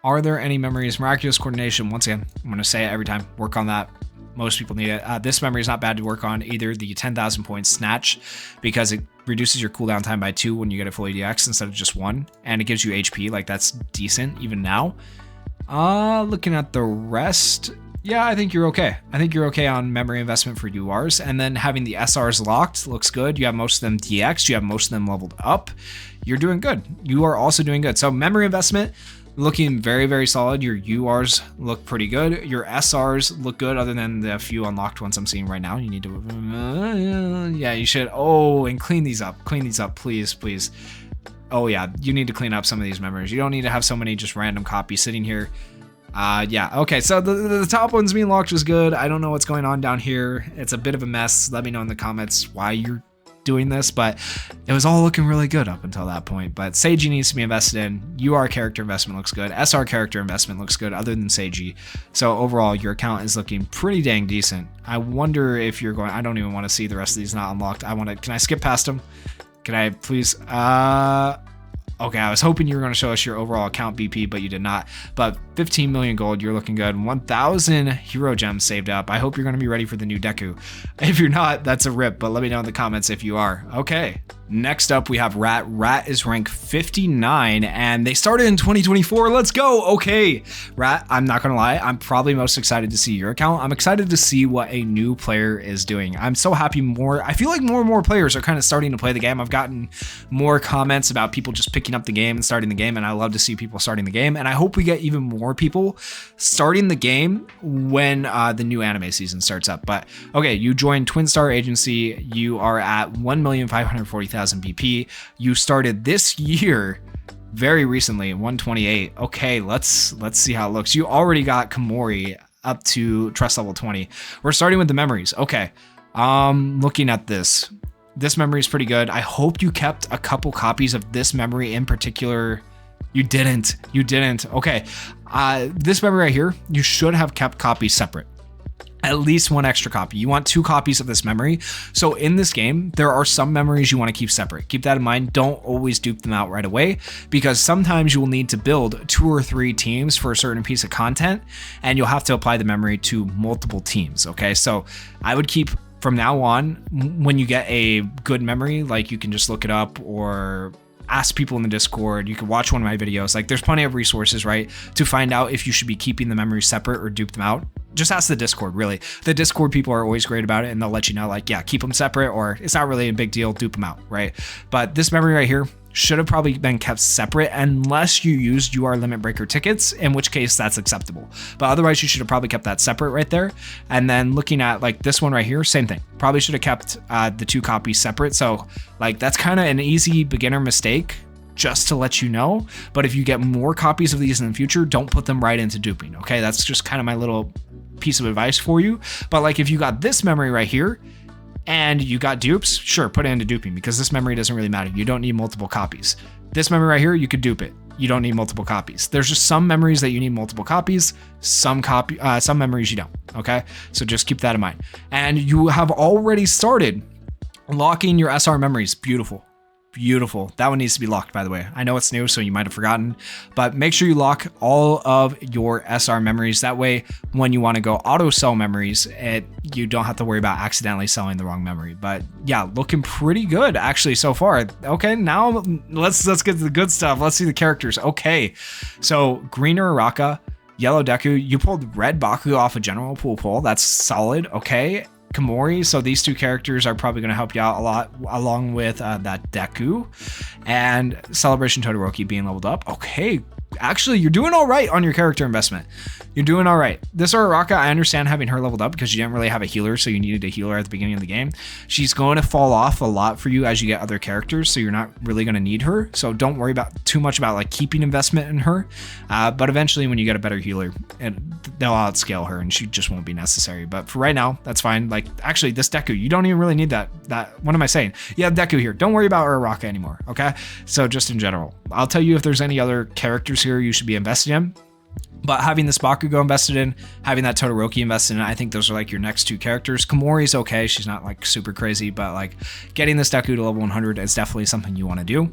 Speaker 1: Are there any memories? Miraculous coordination. Once again, I'm going to say it every time. Work on that. Most people need it. This memory is not bad to work on either. The 10,000 point snatch, because it reduces your cooldown time by 2 when you get it fully DX instead of just 1, and it gives you HP. Like, that's decent even now. Looking at the rest, yeah, I think you're okay. I think you're okay on memory investment for URs, and then having the SRs locked looks good. You have most of them DX. You have most of them leveled up. You're doing good. You are also doing good. So memory investment, looking very solid. Your URs look pretty good. Your SRs look good, other than the few unlocked ones I'm seeing right now. You need to, yeah, you should. Oh, and clean these up. Clean these up, please. Oh yeah, you need to clean up some of these memories. You don't need to have so many just random copies sitting here. Yeah, okay, so the top ones being locked was good. I don't know what's going on down here. It's a bit of a mess. Let me know in the comments why you're doing this, but it was all looking really good up until that point. But Seiji needs to be invested in. UR character investment looks good. SR character investment looks good, other than Seiji. So overall, your account is looking pretty dang decent. I wonder if you're going, I don't even want to see the rest of these not unlocked. Can I skip past them? Can I please? Okay, I was hoping you were going to show us your overall account BP, but you did not. But 15 million gold, you're looking good. 1,000 hero gems saved up. I hope you're going to be ready for the new Deku. If you're not, that's a rip, but let me know in the comments if you are. Okay, next up we have Rat. Rat is rank 59, and they started in 2024. Let's go. Okay, Rat, I'm not going to lie. I'm probably most excited to see your account. I'm excited to see what a new player is doing. I'm so happy I feel like more and more players are kind of starting to play the game. I've gotten more comments about people just picking up the game and starting the game, and I love to see people starting the game, and I hope we get even more people starting the game when the new anime season starts up. But okay, you joined Twin Star Agency. You are at 1,540,000 BP. You started this year very recently, 128. Okay, let's see how it looks. You already got Komori up to trust level 20. We're starting with the memories. Okay, looking at this memory is pretty good. I hope you kept a couple copies of this memory in particular. You didn't. Okay, this memory right here, you should have kept copies separate. At least one extra copy. You want 2 copies of this memory. So in this game, there are some memories you want to keep separate. Keep that in mind. Don't always dupe them out right away, because sometimes you will need to build 2 or 3 teams for a certain piece of content, and you'll have to apply the memory to multiple teams. Okay, so I would keep, from now on, when you get a good memory, like, you can just look it up or ask people in the Discord. You can watch one of my videos. Like, there's plenty of resources, right, to find out if you should be keeping the memories separate or dupe them out. Just ask the Discord, really. The Discord people are always great about it, and they'll let you know, like, yeah, keep them separate, or it's not really a big deal, dupe them out, right? But this memory right here should have probably been kept separate, unless you used UR limit breaker tickets, in which case that's acceptable. But otherwise, you should have probably kept that separate right there. And then looking at, like, this one right here, same thing. Probably should have kept the 2 copies separate. So, like, that's kind of an easy beginner mistake, just to let you know. But if you get more copies of these in the future, don't put them right into duping. Okay, that's just kind of my little piece of advice for you. But like, if you got this memory right here and you got dupes, sure, put it into duping, because this memory doesn't really matter. You don't need multiple copies. This memory right here, you could dupe it. You don't need multiple copies. There's just some memories that you need multiple copies, some memories you don't. Okay, so just keep that in mind. And you have already started locking your SR memories. Beautiful. That one needs to be locked, by the way. I know it's new, so you might have forgotten, but make sure you lock all of your SR memories. That way, when you want to go auto sell memories, you don't have to worry about accidentally selling the wrong memory. But yeah, looking pretty good actually so far. Okay, now let's get to the good stuff. Let's see the characters. Okay, so green Uraraka, yellow Deku. You pulled red Baku off a general pool pull. That's solid. Okay. Komori, so these 2 characters are probably going to help you out a lot, along with that Deku and Celebration Todoroki being leveled up. Okay, actually, you're doing all right on your character investment. You're doing all right. This Uraraka, I understand having her leveled up because you didn't really have a healer, so you needed a healer at the beginning of the game. She's going to fall off a lot for you as you get other characters, so you're not really going to need her. So don't worry about too much about like keeping investment in her. But eventually, when you get a better healer, they'll outscale her, and she just won't be necessary. But for right now, that's fine. Like, actually, this Deku, you don't even really need that. What am I saying? You have Deku here. Don't worry about Uraraka anymore, okay? So just in general, I'll tell you if there's any other characters here you should be invested in. But having this Bakugo invested in, having that Todoroki invested in, I think those are like your next two characters. Komori's okay. She's not like super crazy, but like getting this Deku to level 100 is definitely something you want to do.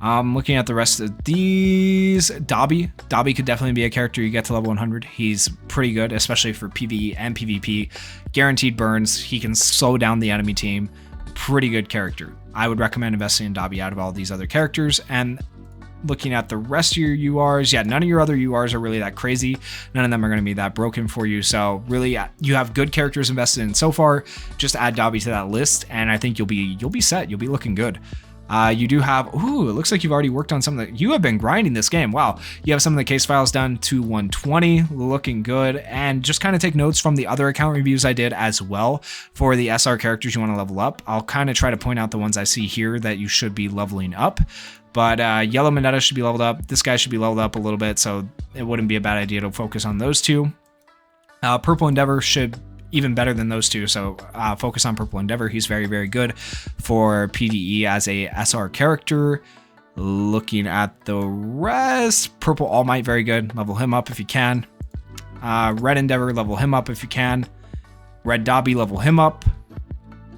Speaker 1: Looking at the rest of these, Dabi could definitely be a character you get to level 100. He's pretty good, especially for PvE and PvP. Guaranteed burns. He can slow down the enemy team. Pretty good character. I would recommend investing in Dabi out of all these other characters. And looking at the rest of your URs, yeah, none of your other URs are really that crazy. None of them are going to be that broken for you. So really, you have good characters invested in so far. Just add Dabi to that list, and I think you'll be set. You'll be looking good. You do have, it looks like you've already worked on some of the, you have been grinding this game. Wow. You have some of the case files done to 120, looking good. And just kind of take notes from the other account reviews I did as well for the SR characters you want to level up. I'll kind of try to point out the ones I see here that you should be leveling up. But Yellow Mineta should be leveled up. This guy should be leveled up a little bit, so it wouldn't be a bad idea to focus on those two. Purple Endeavor should even better than those two, so focus on Purple Endeavor. He's very, very good for PvE as a SR character. Looking at the rest, Purple All Might, very good. Level him up if you can. Red Endeavor, level him up if you can. Red Dabi, level him up.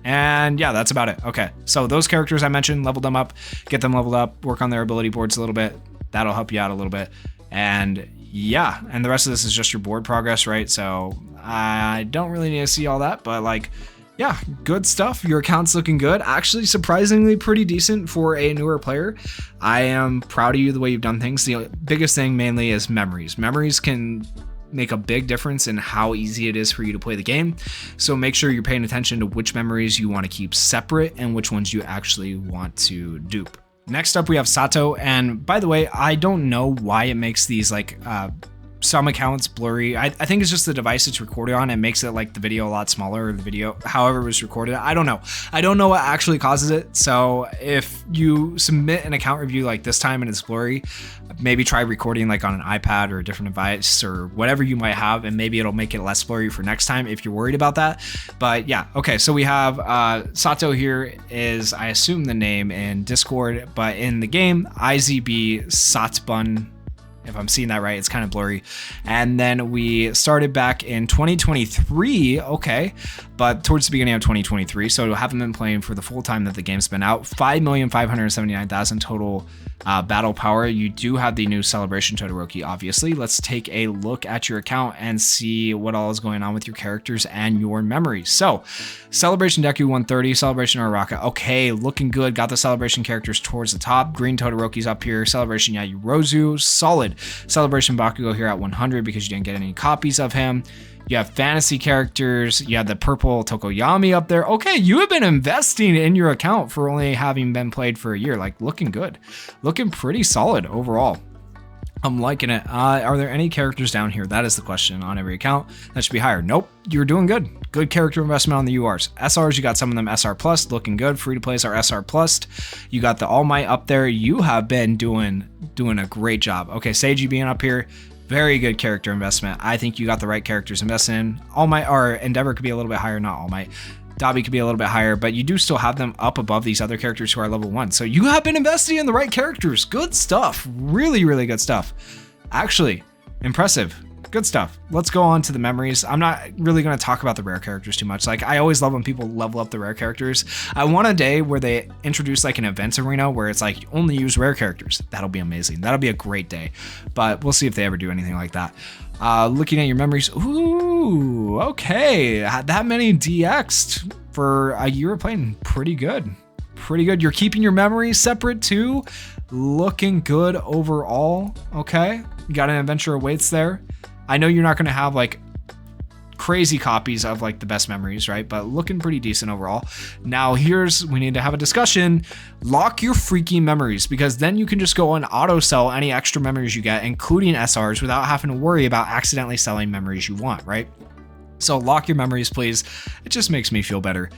Speaker 1: And yeah, that's about it. Okay, so those characters I mentioned, level them up, get them leveled up, work on their ability boards a little bit. That'll help you out a little bit. And yeah, and the rest of this is just your board progress, right? So I don't really need to see all that, but like, yeah, good stuff. Your account's looking good. Actually, surprisingly pretty decent for a newer player. I am proud of you the way you've done things. The biggest thing mainly is memories. Memories can make a big difference in how easy it is for you to play the game. So make sure you're paying attention to which memories you want to keep separate and which ones you actually want to dupe. Next up, we have Sato. And by the way, I don't know why it makes these like some accounts blurry. I think it's just the device it's recorded on. It makes it like the video a lot smaller, or the video, however it was recorded. I don't know. I don't know what actually causes it. So if you submit an account review like this time and it's blurry, maybe try recording like on an iPad or a different device or whatever you might have, and maybe it'll make it less blurry for next time if you're worried about that. But yeah, okay, so we have Sato here is, I assume, the name in Discord, but in the game, IZB Satbun. If I'm seeing that right, it's kind of blurry. And then we started back in 2023, okay, but towards the beginning of 2023, so haven't been playing for the full time that the game's been out. 5,579,000 total battle power. You do have the new Celebration Todoroki, obviously. Let's take a look at your account and see what all is going on with your characters and your memories. So, Celebration Deku 130, Celebration Uraraka, okay, looking good. Got the Celebration characters towards the top. Green Todoroki's up here. Celebration Yayurozu, solid. Celebration Bakugo here at 100 because you didn't get any copies of him. You have fantasy characters. You have the purple Tokoyami up there. Okay, you have been investing in your account for only having been played for a year. Like, looking good. Looking pretty solid overall. I'm liking it. Are there any characters down here? That is the question on every account. That should be higher. Nope, you're doing good. Good character investment on the URs. SRs, you got some of them SR plus, looking good. Free to plays are SR plus. You got the All Might up there. You have been doing a great job. Okay, Seiji being up here. Very good character investment. I think you got the right characters invested in. All Might, or Endeavor could be a little bit higher, not All Might. Dabi could be a little bit higher, but you do still have them up above these other characters who are level 1. So you have been investing in the right characters. Good stuff. Really, really good stuff. Actually, impressive. Good stuff. Let's go on to the memories. I'm not really going to talk about the rare characters too much. Like, I always love when people level up the rare characters. I want a day where they introduce like an events arena where it's like only use rare characters. That'll be amazing. That'll be a great day, but we'll see if they ever do anything like that. Looking at your memories. Ooh, okay. That many DX'd for a year of playing. Pretty good. Pretty good. You're keeping your memories separate too. Looking good overall. Okay. You got an adventure awaits there. I know you're not going to have like crazy copies of like the best memories, right? But looking pretty decent overall. Now we need to have a discussion. Lock your freaking memories, because then you can just go and auto sell any extra memories you get, including SRs, without having to worry about accidentally selling memories you want, right? So lock your memories, please. It just makes me feel better.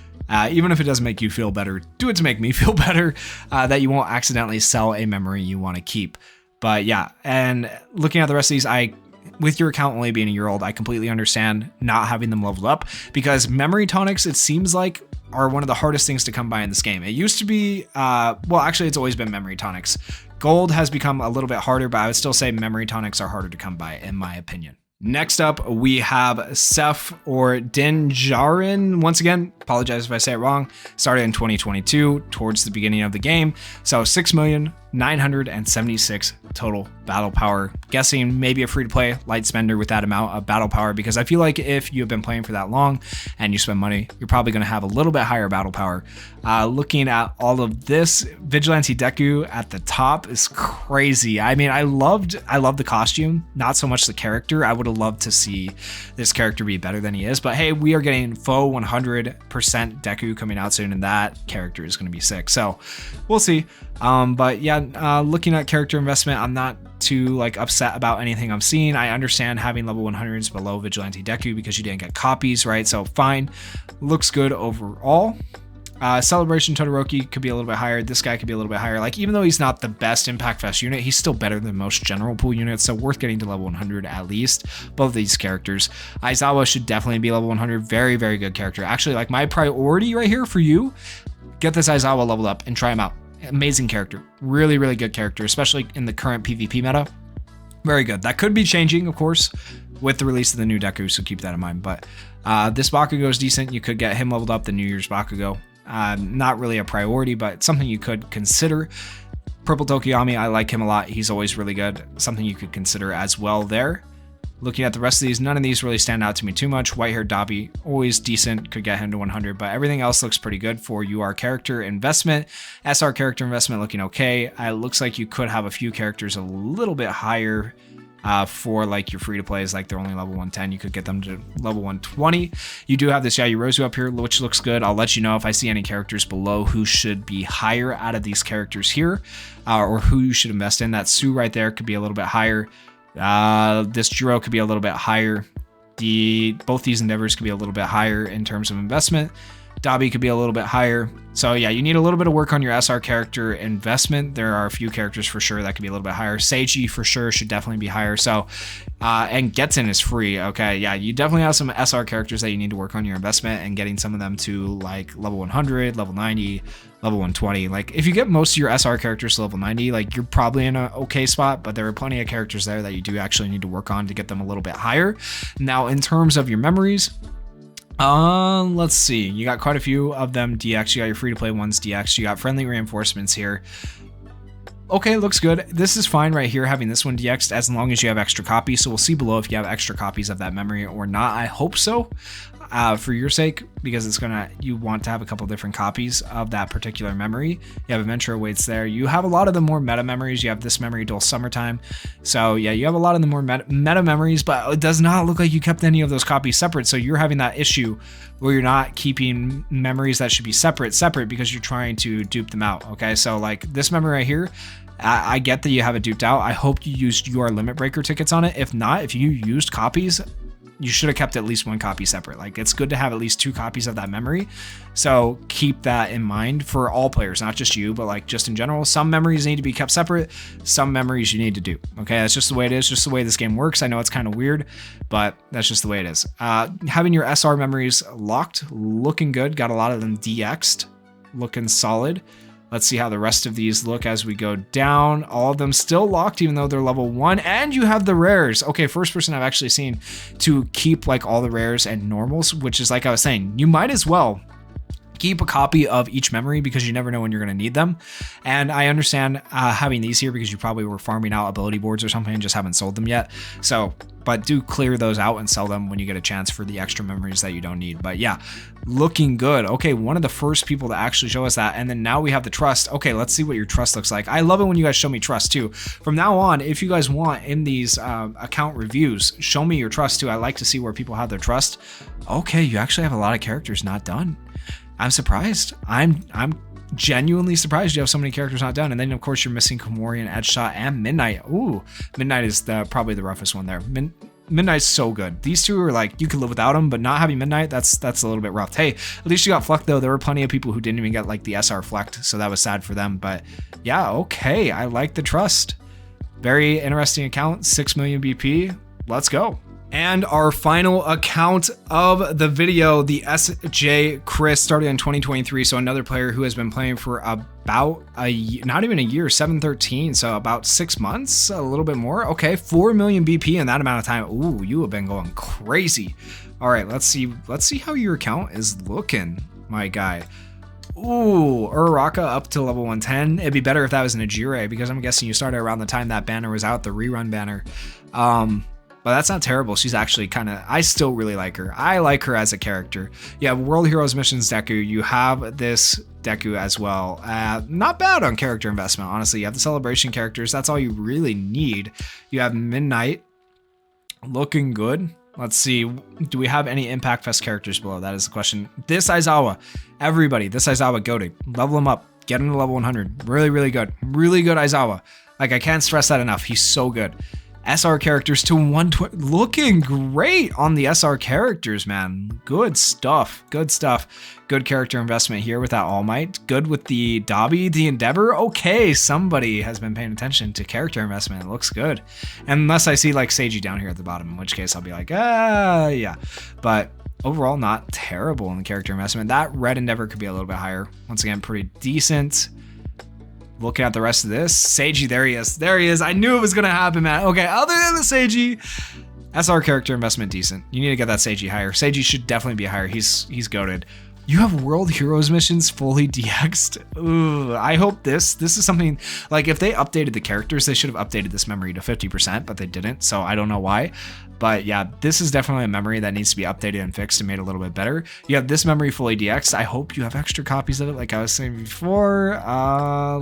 Speaker 1: Even if it doesn't make you feel better, do it to make me feel better, that you won't accidentally sell a memory you want to keep. But yeah, and looking at the rest of these, with your account only being a year old, I completely understand not having them leveled up, because memory tonics, it seems like, are one of the hardest things to come by in this game. It used to be, well, actually, it's always been memory tonics. Gold has become a little bit harder, but I would still say memory tonics are harder to come by, in my opinion. Next up, we have Seth or Dinjarin. Once again, apologize if I say it wrong. Started in 2022, towards the beginning of the game. So 6,976 total battle power. Guessing maybe a free-to-play light spender with that amount of battle power, because I feel like if you've been playing for that long and you spend money, you're probably going to have a little bit higher battle power. Looking at all of this, Vigilante Deku at the top is crazy. I mean, I love the costume, not so much the character. I would have loved to see this character be better than he is, but hey, we are getting faux 100% Deku coming out soon, and that character is going to be sick. So we'll see. But yeah, looking at character investment, I'm not too upset about anything I'm seeing. I understand having level 100s below Vigilante Deku because you didn't get copies, right? So fine, looks good overall. Celebration Todoroki could be a little bit higher. This guy could be a little bit higher. Even though he's not the best Impact Fest unit, he's still better than most general pool units, so worth getting to level 100 at least. Both of these characters. Aizawa should definitely be level 100. Very, very good character. Actually, my priority right here for you, get this Aizawa leveled up and try him out. Amazing character. Really, really good character, especially in the current PvP meta. Very good. That could be changing, of course, with the release of the new Deku, so keep that in mind. But this Bakugo is decent. You could get him leveled up, the New Year's Bakugo. Not really a priority, but something you could consider. Purple Tokiyami, I like him a lot. He's always really good. Something you could consider as well there. Looking at the rest of these, none of these really stand out to me too much. White-haired Dabi, always decent, could get him to 100, but everything else looks pretty good for UR character investment. SR character investment looking okay. It looks like you could have a few characters a little bit higher for your free-to-plays, they're only level 110. You could get them to level 120. You do have this Yayurozu up here, which looks good. I'll let you know if I see any characters below who should be higher out of these characters here, or who you should invest in. That Sue right there could be a little bit higher. This Jiro could be a little bit higher. Both these endeavors could be a little bit higher in terms of investment. Dabi could be a little bit higher. So yeah, you need a little bit of work on your SR character investment. There are a few characters for sure that could be a little bit higher. Seiji for sure should definitely be higher. So, and Getsin is free. Okay, yeah, you definitely have some SR characters that you need to work on your investment and getting some of them to level 100, level 90, level 120. If you get most of your SR characters to level 90, you're probably in an okay spot, but there are plenty of characters there that you do actually need to work on to get them a little bit higher. Now, in terms of your memories, let's see. You got quite a few of them DX. You got your free-to-play ones DX. You got friendly reinforcements here. Okay, looks good. This is fine right here, having this one DX'd, as long as you have extra copies. So we'll see below if you have extra copies of that memory or not. I hope so, for your sake, because you want to have a couple different copies of that particular memory. You have Adventure Awaits there. You have a lot of the more meta memories. You have this memory, Dual Summertime. So yeah, you have a lot of the more meta memories, but it does not look like you kept any of those copies separate. So you're having that issue where you're not keeping memories that should be separate because you're trying to dupe them out. Okay, so this memory right here, I get that you have it duped out. I hope you used UR limit breaker tickets on it. If not, if you used copies, you should have kept at least one copy separate. It's good to have at least 2 copies of that memory. So keep that in mind for all players, not just you, but just in general. Some memories need to be kept separate. Some memories you need to do. Okay, that's just the way it is. Just the way this game works. I know it's kind of weird, but that's just the way it is. Having your SR memories locked, looking good. Got a lot of them DX'd, looking solid. Let's see how the rest of these look as we go down. All of them still locked, even though they're level 1. And you have the rares. Okay, first person I've actually seen to keep all the rares and normals, which is I was saying, you might as well keep a copy of each memory because you never know when you're going to need them. And I understand having these here because you probably were farming out ability boards or something and just haven't sold them yet. So but do clear those out and sell them when you get a chance for the extra memories that you don't need. But yeah, looking good. Okay, one of the first people to actually show us that. And then now we have the trust. Okay, let's see what your trust looks like. I love it when you guys show me trust too. From now on, if you guys want in these account reviews, show me your trust too. I like to see where people have their trust. Okay, you actually have a lot of characters not done. I'm surprised. I'm genuinely surprised you have so many characters not done. And then of course you're missing Komori and Edgeshot and Midnight. Ooh, Midnight is probably the roughest one there. Midnight's so good. These two are like, you could live without them, but not having Midnight, that's a little bit rough. Hey, at least you got Flecked though. There were plenty of people who didn't even get like the SR Flecked, so that was sad for them. But yeah, okay, I like the trust. Very interesting account, 6 million BP. Let's go. And our final account of the video, the SJ Chris, started in 2023. So another player who has been playing for about not even a year, 713. So about 6 months, a little bit more. Okay, 4 million BP in that amount of time. Ooh, you have been going crazy. All right, let's see how your account is looking, my guy. Ooh, Uraraka up to level 110. It'd be better if that was an Ajire, because I'm guessing you started around the time that banner was out, the rerun banner. But that's not terrible. She's actually I still really like her. I like her as a character. You have World Heroes Missions Deku. You have this Deku as well. Not bad on character investment, honestly. You have the celebration characters. That's all you really need. You have Midnight. Looking good. Let's see. Do we have any Impact Fest characters below? That is the question. This Aizawa. Everybody, this Aizawa, go to level him up. Get him to level 100. Really, really good. Really good Aizawa. Like, I can't stress that enough. He's so good. SR characters to 120. Looking great on the SR characters, man. Good stuff. Good stuff. Good character investment here with that All Might. Good with the Dabi, the Endeavor. Okay, somebody has been paying attention to character investment. It looks good. Unless I see like Seiji down here at the bottom, in which case I'll be like, yeah. But overall, not terrible in the character investment. That Red Endeavor could be a little bit higher. Once again, pretty decent. Looking at the rest of this, Seiji, there he is. There he is. I knew it was going to happen, man. Okay, other than the Seiji, SR character investment decent. You need to get that Seiji higher. Seiji should definitely be higher. He's goated. You have World Heroes missions fully DX'd. Ooh, I hope this is something, like if they updated the characters, they should have updated this memory to 50%, but they didn't, so I don't know why. But yeah, this is definitely a memory that needs to be updated and fixed and made a little bit better. You have this memory fully DX'd. I hope you have extra copies of it, like I was saying before.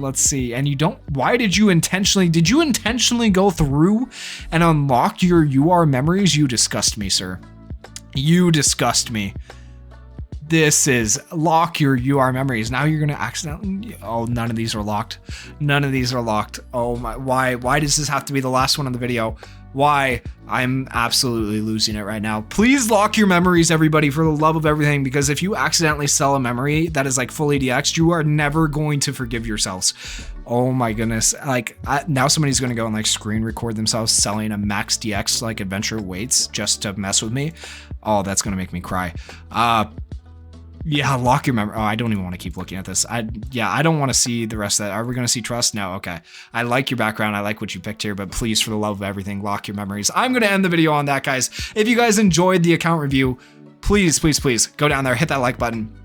Speaker 1: Let's see. And you don't, did you intentionally go through and unlock your UR memories? You disgust me, sir. You disgust me. This is lock your UR memories. Now you're gonna accidentally, oh, none of these are locked. None of these are locked. Oh my, why does this have to be the last one on the video? Why? I'm absolutely losing it right now. Please lock your memories, everybody, for the love of everything, because if you accidentally sell a memory that is like fully DX'd, you are never going to forgive yourselves. Oh my goodness. Like now somebody's going to go and like screen record themselves selling a max DX like adventure weights just to mess with me. Oh, that's going to make me cry. Yeah, lock your memory. Oh, I don't even want to keep looking at this. I don't want to see the rest of that. Are we going to see trust? No, okay. I like your background. I like what you picked here, but please, for the love of everything, lock your memories. I'm going to end the video on that, guys. If you guys enjoyed the account review, please go down there, hit that like button,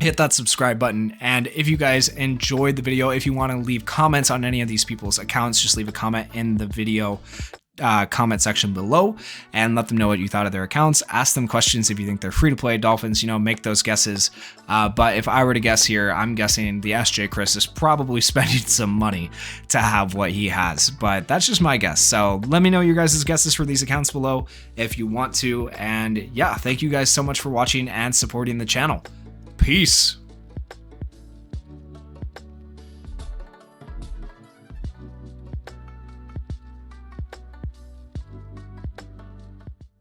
Speaker 1: hit that subscribe button. And if you guys enjoyed the video, if you want to leave comments on any of these people's accounts, just leave a comment in the video comment section below and let them know what you thought of their accounts. Ask them questions if you think they're free to play. Dolphins, make those guesses. But if I were to guess here, I'm guessing the SJ Chris is probably spending some money to have what he has, but that's just my guess. So let me know your guys' guesses for these accounts below if you want to. And yeah, thank you guys so much for watching and supporting the channel. Peace.